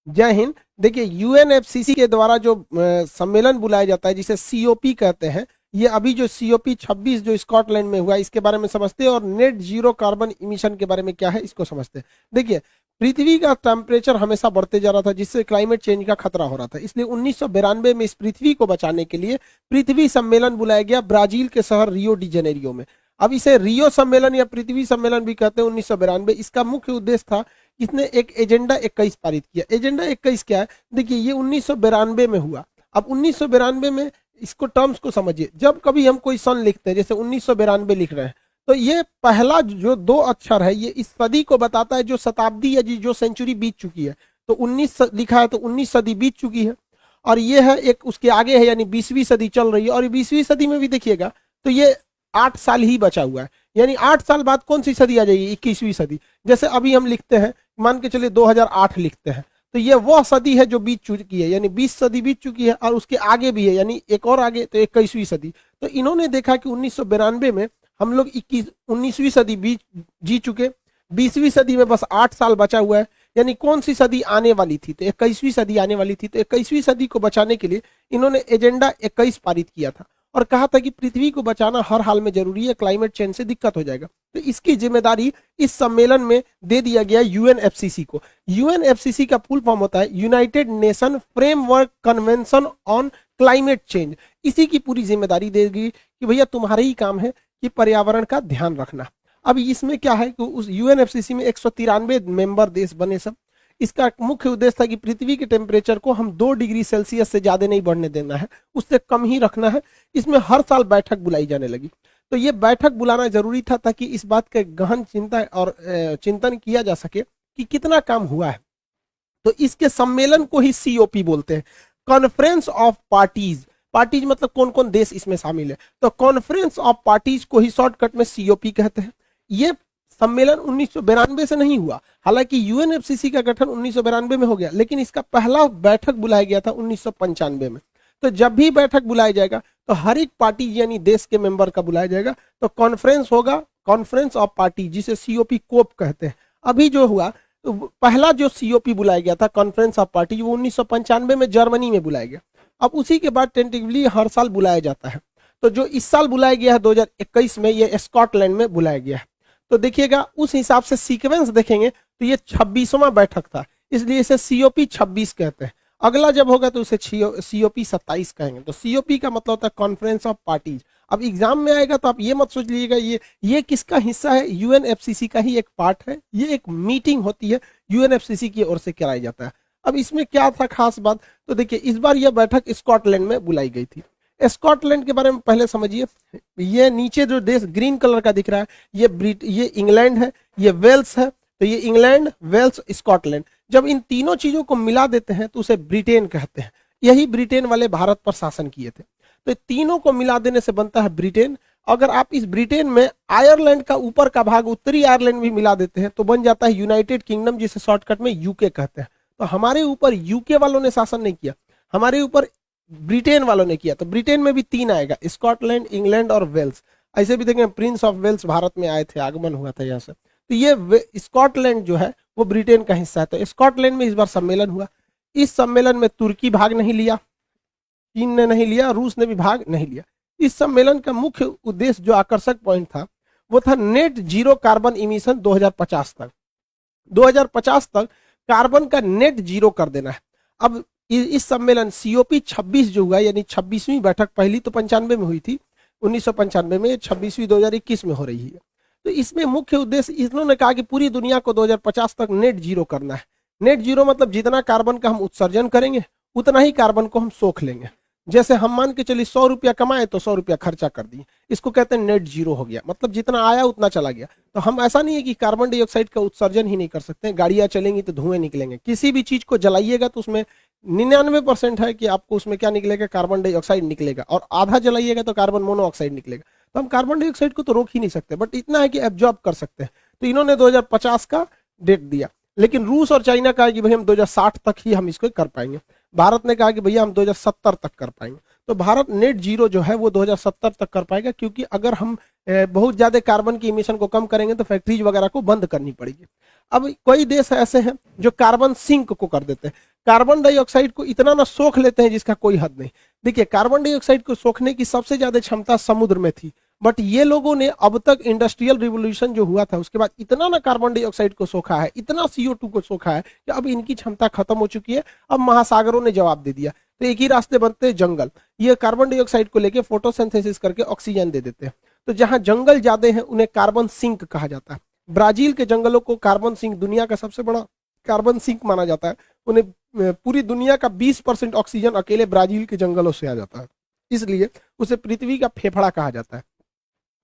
जय हिंद। देखिए यूएनएफसीसी के द्वारा जो सम्मेलन बुलाया जाता है जिसे सीओपी कहते हैं, ये अभी जो सीओपी 26 जो स्कॉटलैंड में हुआ इसके बारे में समझते हैं, और नेट जीरो कार्बन इमिशन के बारे में क्या है इसको समझते हैं। देखिए पृथ्वी का टेम्परेचर हमेशा बढ़ते जा रहा था जिससे क्लाइमेट चेंज का खतरा हो रहा था, इसलिए 1992 में इस पृथ्वी को बचाने के लिए पृथ्वी सम्मेलन बुलाया गया ब्राजील के शहर रियो डी जेनेरियो में। अब इसे रियो सम्मेलन या पृथ्वी सम्मेलन भी कहते हैं 1992। इसका मुख्य उद्देश्य था, इसने एक एजेंडा 21 पारित किया। एजेंडा 21 क्या है? देखिए ये 1992 में हुआ। अब 1992 में इसको टर्म्स को समझिए, जब कभी हम कोई सन लिखते हैं जैसे 1992 लिख रहे हैं, तो ये पहला जो दो अक्षर है ये इस सदी को बताता है जो शताब्दी या जो सेंचुरी बीत चुकी है। तो 19 लिखा है तो 19 सदी बीत चुकी है, और ये है एक उसके आगे है यानी 20वीं सदी चल रही है। और 20वीं सदी में भी देखिएगा तो ये 8 साल ही बचा हुआ है, यानी 8 साल बाद कौन सी सदी आ जाएगी? 21वीं सदी। जैसे अभी हम लिखते हैं, मान के चलिए 2008 लिखते हैं, तो ये वह सदी है जो बीत चुकी है, यानी 20 सदी बीत चुकी है, और उसके आगे भी है यानी एक और आगे, तो 21वीं सदी। तो इन्होंने देखा कि 1992 में हम लोग 19वीं सदी बीत जी चुके, 20वीं सदी में बस 8 साल बचा हुआ है, यानी कौन सी सदी आने वाली थी? तो 21वीं सदी आने वाली थी। तो 21वीं सदी को बचाने के लिए इन्होंने एजेंडा 21 पारित किया था और कहा था कि पृथ्वी को बचाना हर हाल में जरूरी है, क्लाइमेट चेंज से दिक्कत हो जाएगा। तो इसकी जिम्मेदारी इस सम्मेलन में दे दिया गया यूएनएफसीसी को। यूएनएफसीसी का फुल फॉर्म होता है United nation framework convention on climate change. इसी की पूरी जिम्मेदारी देगी कि भैया तुम्हारा ही काम है कि पर्यावरण का ध्यान रखना। अब इसमें क्या है कि उस यूएनएफसीसी में 193 मेंबर देश बने सब। इसका मुख्य उद्देश्य था कि पृथ्वी के टेम्परेचर को हम 2 डिग्री सेल्सियस से ज्यादा नहीं बढ़ने देना है, उससे कम ही रखना है। इसमें हर साल बैठक बुलाई जाने लगी। तो ये बैठक बुलाना जरूरी था ताकि इस बात का गहन चिंता और चिंतन किया जा सके कि कितना काम हुआ है। तो इसके सम्मेलन को ही सीओपी बोलते हैं, कॉन्फ्रेंस ऑफ पार्टीज। पार्टीज मतलब कौन कौन देश इसमें शामिल है, तो कॉन्फ्रेंस ऑफ पार्टीज को ही शॉर्टकट में सीओपी कहते हैं। ये सम्मेलन 1992 से नहीं हुआ, हालांकि यूएनएफसीसी का गठन 1992 में हो गया, लेकिन इसका पहला बैठक बुलाया गया था 1995 में। तो जब भी बैठक बुलाया जाएगा तो हर एक पार्टी यानी देश के मेंबर का बुलाया जाएगा, तो कॉन्फ्रेंस होगा, कॉन्फ्रेंस ऑफ पार्टी, जिसे सीओपी कोप कहते हैं। अभी जो हुआ तो पहला जो सीओपी बुलाया गया था कॉन्फ्रेंस ऑफ पार्टी, वो 1995 में जर्मनी में बुलाया गया। अब उसी के बाद टेंटेटिवली हर साल बुलाया जाता है। तो जो इस साल बुलाया गया है 2021 में, ये स्कॉटलैंड में बुलाया गया है। तो देखिएगा उस हिसाब से सीक्वेंस देखेंगे तो ये 26वां बैठक था, इसलिए इसे सीओपी 26 कहते हैं। अगला जब होगा तो उसे सीओपी 27 कहेंगे। तो सीओपी का मतलब होता है कॉन्फ्रेंस ऑफ पार्टीज। अब एग्जाम में आएगा तो आप ये मत सोच लीजिएगा ये किसका हिस्सा है, यूएनएफसीसी का ही एक पार्ट है। ये एक मीटिंग होती है यूएनएफसीसी की ओर से कराया जाता है। अब इसमें क्या था खास बात, तो देखिए इस बार यह बैठक स्कॉटलैंड में बुलाई गई थी। स्कॉटलैंड के बारे में पहले समझिए। ये नीचे जो देश ग्रीन कलर का दिख रहा है ये इंग्लैंड है, ये वेल्स है। तो ये इंग्लैंड, वेल्स, स्कॉटलैंड, जब इन तीनों चीजों को मिला देते हैं तो उसे ब्रिटेन कहते हैं। यही ब्रिटेन वाले भारत पर शासन किए थे। तो तीनों को मिला देने से बनता है ब्रिटेन। अगर आप इस ब्रिटेन में आयरलैंड का ऊपर का भाग, उत्तरी आयरलैंड भी मिला देते हैं तो बन जाता है यूनाइटेड किंगडम, जिसे शॉर्टकट में यूके कहते हैं। तो हमारे ऊपर यूके वालों ने शासन नहीं किया, हमारे ऊपर ब्रिटेन वालों ने किया। तो ब्रिटेन में भी 3 आएगा, स्कॉटलैंड, इंग्लैंड और वेल्स। ऐसे भी देखें प्रिंस ऑफ वेल्स भारत में आए थे, आगमन हुआ था यहाँ से। तो ये स्कॉटलैंड जो है वो ब्रिटेन का हिस्सा है। तो स्कॉटलैंड में इस बार सम्मेलन हुआ। इस सम्मेलन में तुर्की भाग नहीं लिया, चीन ने नहीं लिया, रूस ने भी भाग नहीं लिया। इस सम्मेलन का मुख्य उद्देश्य जो आकर्षक पॉइंट था वो था नेट जीरो कार्बन इमिशन 2050 तक। 2050 तक कार्बन का नेट जीरो कर देना है। अब इस सम्मेलन सीओपी 26 जो हुआ, यानी 26वीं बैठक, पहली तो 95 में हुई थी 1995 में, 26वीं 2021 में हो रही है। तो इसमें मुख्य उद्देश्य इन्होंने कहा कि पूरी दुनिया को 2050 तक नेट जीरो करना है। नेट जीरो मतलब जितना कार्बन का हम उत्सर्जन करेंगे उतना ही कार्बन को हम सोख लेंगे। जैसे हम मान के चलिए 100 रुपया कमाए तो 100 रुपया खर्चा कर दिए, इसको कहते हैं नेट जीरो हो गया। मतलब जितना आया उतना चला गया। तो हम ऐसा नहीं है कि कार्बन डाइऑक्साइड का उत्सर्जन ही नहीं कर सकते, गाड़ियां चलेंगी तो धुएं निकलेंगे। किसी भी चीज को जलाइएगा तो उसमें 99% है कि आपको उसमें क्या निकलेगा, कार्बन डाइऑक्साइड निकलेगा, और आधा जलाइएगा तो कार्बन मोनोऑक्साइड निकलेगा। तो हम कार्बन डाइऑक्साइड को तो रोक ही नहीं सकते, बट इतना है कि एब्जॉर्ब कर सकते हैं। तो इन्होंने 2050 का डेट दिया, लेकिन रूस और चाइना कहा कि भाई हम 2060 तक ही हम इसको कर पाएंगे। भारत ने कहा कि भैया हम 2070 तक कर पाएंगे। तो भारत नेट जीरो जो है वो 2070 तक कर पाएगा, क्योंकि अगर हम बहुत ज्यादा कार्बन की इमिशन को कम करेंगे तो फैक्ट्रीज वगैरह को बंद करनी पड़ेगी। अब कई देश ऐसे हैं जो कार्बन सिंक को कर देते हैं, कार्बन डाइऑक्साइड को इतना ना सोख लेते हैं जिसका कोई हद नहीं। देखिए, कार्बन डाइऑक्साइड को सोखने की सबसे ज्यादा क्षमता समुद्र में थी, बट ये लोगों ने अब तक इंडस्ट्रियल रिवोल्यूशन जो हुआ था उसके बाद इतना ना कार्बन डाइऑक्साइड को सोखा है, इतना CO2 को सोखा है कि अब इनकी क्षमता खत्म हो चुकी है। अब महासागरों ने जवाब दे दिया, तो एक ही रास्ते बनते हैं, जंगल। ये कार्बन डाइऑक्साइड को लेके फोटोसिंथेसिस करके ऑक्सीजन दे देते हैं। तो जहां जंगल ज्यादा है उन्हें कार्बन सिंक कहा जाता है। ब्राजील के जंगलों को कार्बन सिंक, दुनिया का सबसे बड़ा कार्बन सिंक माना जाता है। उन्हें पूरी दुनिया का 20% ऑक्सीजन अकेले ब्राजील के जंगलों से आ जाता है, इसलिए उसे पृथ्वी का फेफड़ा कहा जाता है।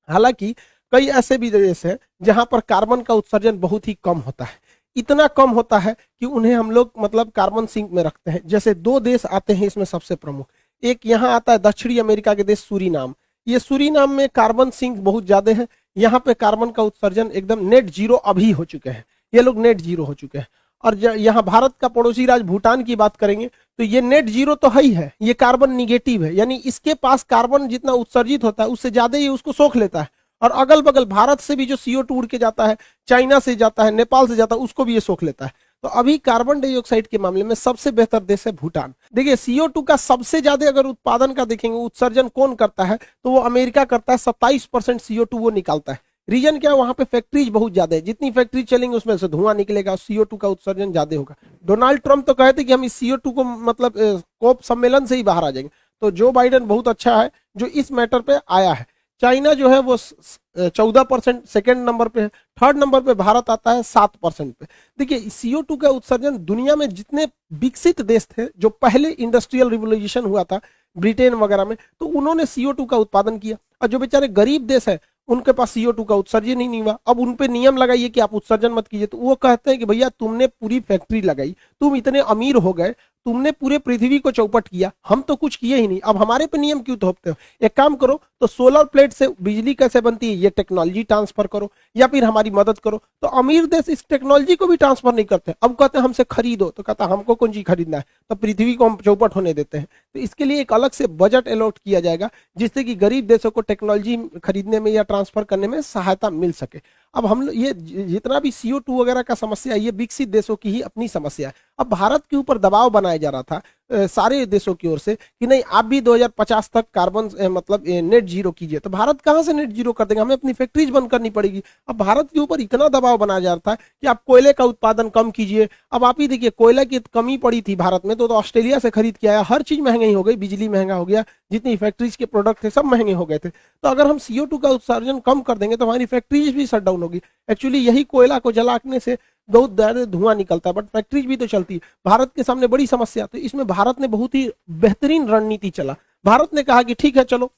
हालांकि कई ऐसे भी देश हैं जहां पर कार्बन का उत्सर्जन बहुत ही कम होता है, इतना कम होता है कि उन्हें हम लोग मतलब कार्बन सिंक में रखते हैं। जैसे 2 देश आते हैं इसमें सबसे प्रमुख, एक यहाँ आता है दक्षिणी अमेरिका के देश सूरीनाम। ये सूरीनाम में कार्बन सिंक बहुत ज्यादा है, यहाँ पे कार्बन का उत्सर्जन एकदम नेट जीरो अभी हो चुके हैं, ये लोग नेट जीरो हो चुके हैं। और यहाँ भारत का पड़ोसी राज्य भूटान की बात करेंगे तो ये नेट जीरो तो है ही है, ये कार्बन निगेटिव है, यानी इसके पास कार्बन जितना उत्सर्जित होता है उससे ज्यादा ये उसको सोख लेता है। और अगल बगल भारत से भी जो CO2 उड़ के जाता है, चाइना से जाता है, नेपाल से जाता है, उसको भी ये सोख लेता है। तो अभी कार्बन डाइऑक्साइड के मामले में सबसे बेहतर देश है भूटान। देखिए, CO2 का सबसे ज्यादा अगर उत्पादन का देखेंगे, उत्सर्जन कौन करता है, तो वो अमेरिका करता है। 27% CO2 वो निकालता है। रीजन क्या है, वहां पे फैक्ट्रीज बहुत ज्यादा है, जितनी फैक्ट्री चलेंगे उसमें से धुआं निकलेगा, CO2 का उत्सर्जन ज्यादा होगा। डोनाल्ड ट्रंप तो कहते कि हम इस CO2 को मतलब कोप सम्मेलन से ही बाहर आ जाएंगे। तो जो बाइडेन बहुत अच्छा है जो इस मैटर पे आया है। चाइना जो है वो 14% सेकेंड नंबर पे है, थर्ड नंबर पे भारत आता है 7% पे। देखिए, CO2 का उत्सर्जन दुनिया में जितने विकसित देश थे, जो पहले इंडस्ट्रियल रिवोल्यूशन हुआ था ब्रिटेन वगैरह में, तो उन्होंने CO2 का उत्पादन किया। और जो बेचारे गरीब देश है उनके पास CO2 का उत्सर्जन ही नहीं हुआ। अब उन पे नियम लगाइए कि आप उत्सर्जन मत कीजिए, तो वो कहते हैं कि भैया तुमने पूरी फैक्ट्री लगाई, तुम इतने अमीर हो गए, तुमने पूरे पृथ्वी को चौपट किया, हम तो कुछ किए ही नहीं, अब हमारे पे नियम क्यों थोपते हो? एक काम करो, तो सोलर प्लेट से बिजली कैसे बनती है ये टेक्नोलॉजी ट्रांसफर करो, या फिर हमारी मदद करो। तो अमीर देश इस टेक्नोलॉजी को भी ट्रांसफर नहीं करते, अब कहते हैं हमसे खरीदो, तो कहता हमको कौन चीज खरीदना है, तो पृथ्वी को हम चौपट होने देते हैं। तो इसके लिए एक अलग से बजट अलॉट किया जाएगा, जिससे कि गरीब देशों को टेक्नोलॉजी खरीदने में या ट्रांसफर करने में सहायता मिल सके। अब हम ये जितना भी CO2 वगैरह का समस्या है, ये विकसित देशों की ही अपनी समस्या है। अब भारत के ऊपर दबाव बनाया जा रहा था सारे देशों की ओर से कि नहीं, आप भी 2050 तक कार्बन मतलब नेट जीरो कीजिए। तो भारत कहां से नेट जीरो कर देगा, हमें अपनी फैक्ट्रीज बंद करनी पड़ेगी। अब भारत के ऊपर इतना दबाव बनाया जा रहा था कि आप कोयले का उत्पादन कम कीजिए। अब आप ही देखिए, कोयला की कमी पड़ी थी भारत में, तो ऑस्ट्रेलिया से खरीद के आया, हर चीज महंगी हो गई, बिजली महंगा हो गया, जितनी फैक्ट्रीज के प्रोडक्ट थे सब महंगे हो गए थे। तो अगर हम CO2 का उत्सर्जन कम कर देंगे तो हमारी फैक्ट्रीज भी शट डाउन होगी। एक्चुअली यही कोयला को जलाने से बहुत ज्यादा धुआं निकलता है, बट फैक्ट्रीज भी तो चलती है। भारत के सामने बड़ी समस्या, तो इसमें भारत ने बहुत ही बेहतरीन रणनीति चला। भारत ने कहा कि ठीक है, चलो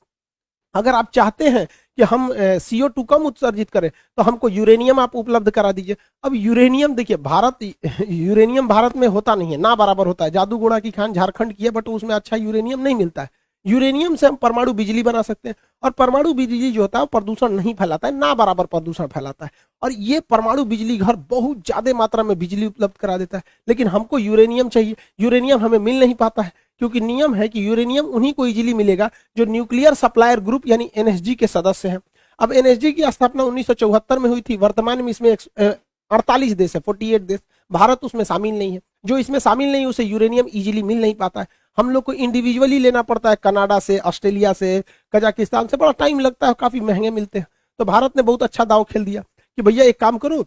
अगर आप चाहते हैं कि हम CO2 कम उत्सर्जित करें तो हमको यूरेनियम आप उपलब्ध करा दीजिए। अब यूरेनियम देखिए, यूरेनियम भारत में होता नहीं है, ना बराबर होता है। जादू घोड़ा की खान झारखंड की है, बट उसमें अच्छा यूरेनियम नहीं मिलता है। यूरेनियम से हम परमाणु बिजली बना सकते हैं, और परमाणु बिजली जो होता है प्रदूषण नहीं फैलाता है, ना बराबर प्रदूषण फैलाता है। और ये परमाणु बिजली घर बहुत ज्यादा मात्रा में बिजली उपलब्ध करा देता है। लेकिन हमको यूरेनियम चाहिए, यूरेनियम हमें मिल नहीं पाता है, क्योंकि नियम है कि यूरेनियम उन्हीं को इजीली मिलेगा जो न्यूक्लियर सप्लायर ग्रुप यानी NSG के सदस्य हैं। अब NSG की स्थापना 1974 में हुई थी। वर्तमान में इसमें 48 देश है, 48 देश। भारत उसमें शामिल नहीं है। जो इसमें शामिल नहीं, उसे यूरेनियम इजीली मिल नहीं पाता है। हम लोग को इंडिविजुअली लेना पड़ता है, कनाडा से, ऑस्ट्रेलिया से, कजाकिस्तान से, बड़ा टाइम लगता है, काफी महंगे मिलते हैं। तो भारत ने बहुत अच्छा दाव खेल दिया कि भैया एक काम करो,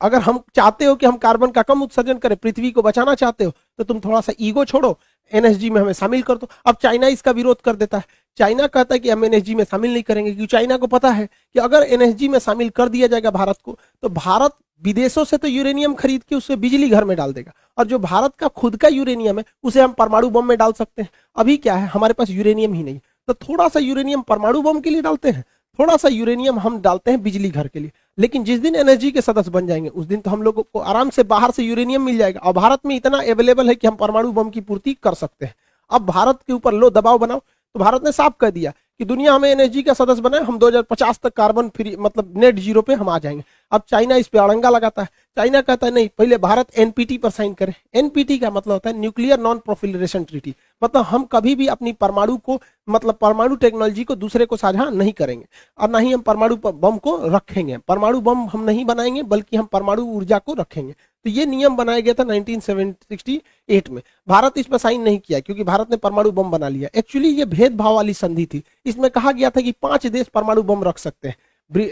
अगर हम चाहते हो कि हम कार्बन का कम उत्सर्जन करें, पृथ्वी को बचाना चाहते हो, तो तुम थोड़ा सा ईगो छोड़ो, NSG में हमें शामिल कर दो। अब चाइना इसका विरोध कर देता है। चाइना कहता है कि हम NSG में शामिल नहीं करेंगे, क्योंकि चाइना को पता है कि अगर NSG में शामिल कर दिया जाएगा भारत को, तो भारत विदेशों से तो यूरेनियम खरीद के उससे बिजली घर में डाल देगा, और जो भारत का खुद का यूरेनियम है उसे हम परमाणु बम में डाल सकते हैं। अभी क्या है, हमारे पास यूरेनियम ही नहीं, तो थोड़ा सा यूरेनियम परमाणु बम के लिए डालते हैं, थोड़ा सा यूरेनियम हम डालते हैं बिजली घर के लिए। लेकिन जिस दिन NSG के सदस्य बन जाएंगे उस दिन तो हम लोगों को आराम से बाहर से यूरेनियम मिल जाएगा, और भारत में इतना अवेलेबल है कि हम परमाणु बम की पूर्ति कर सकते हैं। अब भारत के ऊपर लो दबाव बनाओ, तो भारत ने साफ कह दिया कि दुनिया हमें NSG का सदस्य बनाए, हम 2050 तक कार्बन फ्री मतलब नेट जीरो पे हम आ जाएंगे। अब चाइना इस पे अड़ंगा लगाता है। चाइना कहता है नहीं, पहले भारत एनपीटी पर साइन करे। एनपीटी का मतलब होता है न्यूक्लियर नॉन प्रोफिलरेशन ट्रीटी, मतलब हम कभी भी अपनी परमाणु को, मतलब परमाणु टेक्नोलॉजी को दूसरे को साझा नहीं करेंगे और ना ही हम परमाणु बम को रखेंगे। परमाणु बम हम नहीं बनाएंगे बल्कि हम परमाणु ऊर्जा को रखेंगे। तो ये नियम बनाया गया था 1968 में। भारत इस पर साइन नहीं किया क्योंकि भारत ने परमाणु बम बना लिया। एक्चुअली ये भेदभाव वाली संधि थी। इसमें कहा गया था कि 5 देश परमाणु बम रख सकते हैं।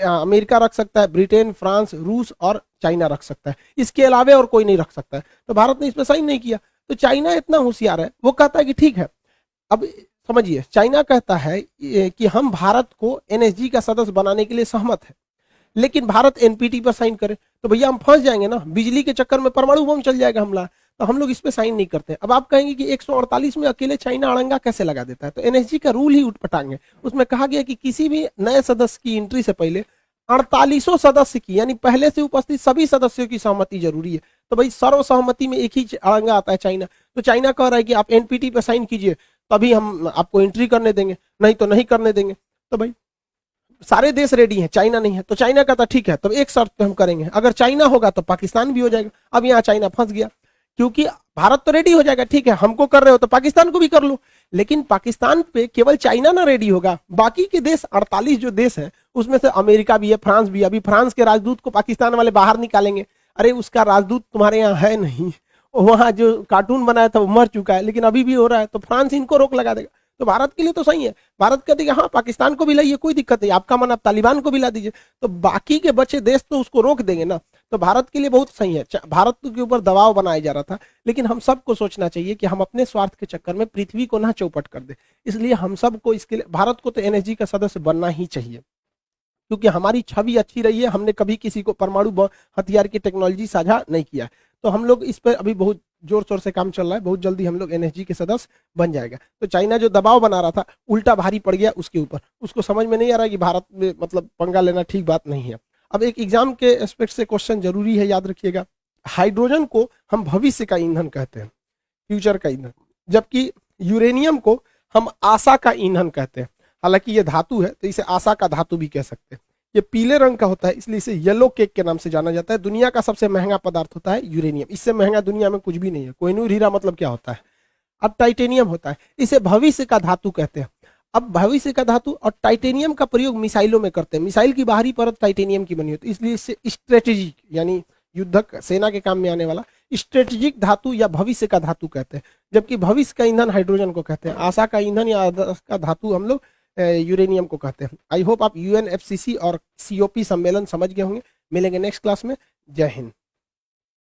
अमेरिका रख सकता है, ब्रिटेन, फ्रांस, रूस और चाइना रख सकता है, इसके अलावा और कोई नहीं रख सकता है। तो भारत ने इस पर साइन नहीं किया। तो चाइना इतना होशियार है, वो कहता है कि ठीक है। अब समझिए, चाइना कहता है कि हम भारत को एनएसजी का सदस्य बनाने के लिए सहमत है, लेकिन भारत एनपीटी पर साइन करे तो भैया हम फंस जाएंगे ना, बिजली के चक्कर में परमाणु बम चल जाएगा हमला। तो हम लोग इस पे साइन नहीं करते। अब आप कहेंगे कि 148 में अकेले चाइना अड़ंगा कैसे लगा देता है, तो एनएसजी का रूल ही उठपटांग है। उसमें कहा गया कि किसी भी नए सदस्य की एंट्री से पहले 48 सदस्य की, यानी पहले से उपस्थित सभी सदस्यों की सहमति जरूरी है। तो भाई सर्वसहमति में एक ही अड़ंगा आता है चाइना। तो चाइना कह रहा है कि आप एनपीटी पे साइन कीजिए तभी हम आपको एंट्री करने देंगे, नहीं तो नहीं करने देंगे। तो भाई सारे देश रेडी हैं, चाइना नहीं है। तो चाइना का था ठीक है, तब एक शर्त पे हम करेंगे, अगर चाइना होगा तो पाकिस्तान भी हो जाएगा। अब यहाँ चाइना फंस गया क्योंकि भारत तो रेडी हो जाएगा, ठीक है हमको कर रहे हो तो पाकिस्तान को भी कर लो, लेकिन पाकिस्तान पे केवल चाइना ना रेडी होगा, बाकी के देश 48 जो देश है उसमें से अमेरिका भी है, फ्रांस भी है। अभी फ्रांस के राजदूत को पाकिस्तान वाले बाहर निकालेंगे। अरे उसका राजदूत तुम्हारे यहाँ है नहीं, वहां जो कार्टून बनाया था वो मर चुका है, लेकिन अभी भी हो रहा है, तो फ्रांस इनको रोक लगा देगा। तो भारत के लिए तो सही है, भारत कहते हाँ पाकिस्तान को भी लाइए, कोई दिक्कत नहीं, आपका मन आप तालिबान को भी ला दीजिए, तो बाकी के बचे देश तो उसको रोक देंगे ना। तो भारत के लिए बहुत सही है। भारत के ऊपर दबाव बनाया जा रहा था, लेकिन हम सबको सोचना चाहिए कि हम अपने स्वार्थ के चक्कर में पृथ्वी को ना चौपट कर दे। इसलिए हम सबको इसके लिए, भारत को तो एनएसजी का सदस्य बनना ही चाहिए क्योंकि हमारी छवि अच्छी रही है, हमने कभी किसी को परमाणु हथियार की टेक्नोलॉजी साझा नहीं किया। तो हम लोग इस पर अभी बहुत जोर शोर से काम चल रहा है, बहुत जल्दी हम लोग एनएसजी के सदस्य बन जाएगा। तो चाइना जो दबाव बना रहा था उल्टा भारी पड़ गया उसके ऊपर, उसको समझ में नहीं आ रहा कि भारत में मतलब पंगा लेना ठीक बात नहीं है। अब एक एग्जाम के एस्पेक्ट से क्वेश्चन जरूरी है, याद रखिएगा। हाइड्रोजन को हम भविष्य का ईंधन कहते हैं, फ्यूचर का ईंधन, जबकि यूरेनियम को हम आशा का ईंधन कहते हैं। हालांकि ये धातु है तो इसे आशा का धातु भी कह सकते हैं। ये पीले रंग का होता है इसलिए इसे येलो केक के नाम से जाना जाता है। दुनिया का सबसे महंगा पदार्थ होता है यूरेनियम, इससे महंगा दुनिया में कुछ भी नहीं है। कोहिनूर हीरा मतलब क्या होता है? अब टाइटेनियम होता है, इसे भविष्य का धातु कहते हैं। अब भविष्य का धातु और टाइटेनियम का प्रयोग मिसाइलों में करते हैं। मिसाइल की बाहरी परत टाइटेनियम की बनी होती है, इसलिए इसे स्ट्रेटेजिक यानी युद्धक सेना के काम में आने वाला स्ट्रेटेजिक धातु या भविष्य का धातु कहते हैं। जबकि भविष्य का ईंधन हाइड्रोजन को कहते हैं, आशा का ईंधन या आदर्श का धातु हम लोग यूरेनियम को कहते हैं। आई होप आप यूएनएफसीसी और सीओपी सम्मेलन समझ गए होंगे। मिलेंगे नेक्स्ट क्लास में। जय हिंद।